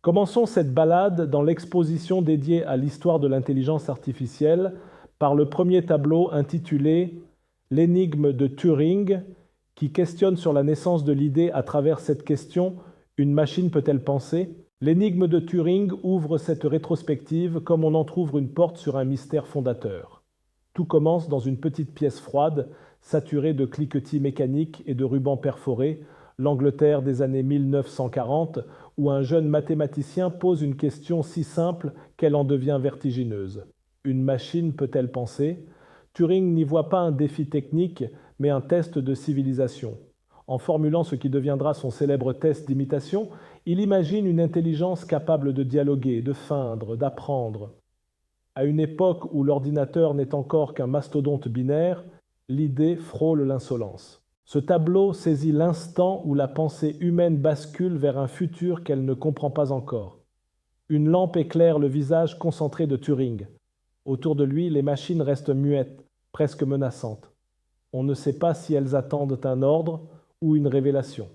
Commençons cette balade dans l'exposition dédiée à l'histoire de l'intelligence artificielle par le premier tableau intitulé L'énigme de Turing, qui questionne sur la naissance de l'idée à travers cette question: une machine peut-elle penser? L'énigme de Turing ouvre cette rétrospective comme on entr'ouvre une porte sur un mystère fondateur. Tout commence dans une petite pièce froide, saturée de cliquetis mécaniques et de rubans perforés, l'Angleterre des années 1940, où un jeune mathématicien pose une question si simple qu'elle en devient vertigineuse. Une machine peut-elle penser? Turing n'y voit pas un défi technique, mais un test de civilisation. En formulant ce qui deviendra son célèbre test d'imitation, il imagine une intelligence capable de dialoguer, de feindre, d'apprendre. À une époque où l'ordinateur n'est encore qu'un mastodonte binaire, l'idée frôle l'insolence. Ce tableau saisit l'instant où la pensée humaine bascule vers un futur qu'elle ne comprend pas encore. Une lampe éclaire le visage concentré de Turing. Autour de lui, les machines restent muettes, presque menaçantes. On ne sait pas si elles attendent un ordre ou une révélation.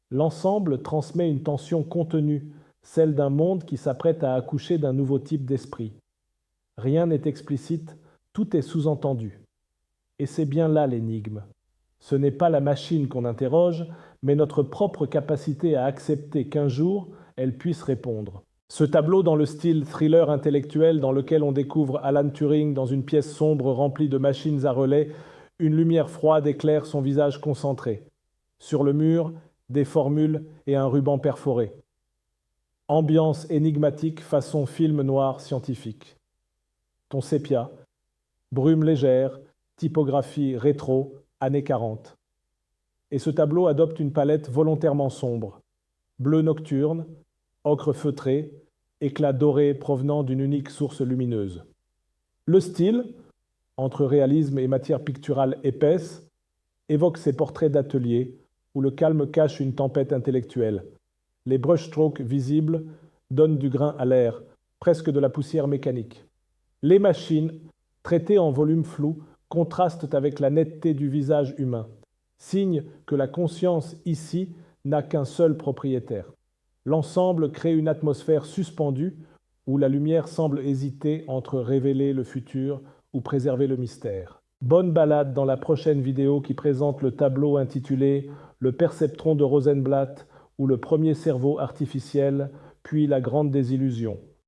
L'ensemble transmet une tension contenue, celle d'un monde qui s'apprête à accoucher d'un nouveau type d'esprit. Rien n'est explicite, tout est sous-entendu. Et c'est bien là l'énigme. Ce n'est pas la machine qu'on interroge, mais notre propre capacité à accepter qu'un jour, elle puisse répondre. Ce tableau dans le style thriller intellectuel dans lequel on découvre Alan Turing dans une pièce sombre remplie de machines à relais, une lumière froide éclaire son visage concentré. Sur le mur, des formules et un ruban perforé. Ambiance énigmatique façon film noir scientifique. Ton sépia, brume légère, typographie rétro, années 40. Et ce tableau adopte une palette volontairement sombre. Bleu nocturne, ocre feutré, éclat doré provenant d'une unique source lumineuse. Le style, entre réalisme et matière picturale épaisse, évoque ces portraits d'atelier où le calme cache une tempête intellectuelle. Les brushstrokes visibles donnent du grain à l'air, presque de la poussière mécanique. Les machines, traitées en volume flou, contrastent avec la netteté du visage humain, signe que la conscience ici n'a qu'un seul propriétaire. L'ensemble crée une atmosphère suspendue où la lumière semble hésiter entre révéler le futur ou préserver le mystère. Bonne balade dans la prochaine vidéo qui présente le tableau intitulé Le perceptron de Rosenblatt ou le premier cerveau artificiel, puis la grande désillusion.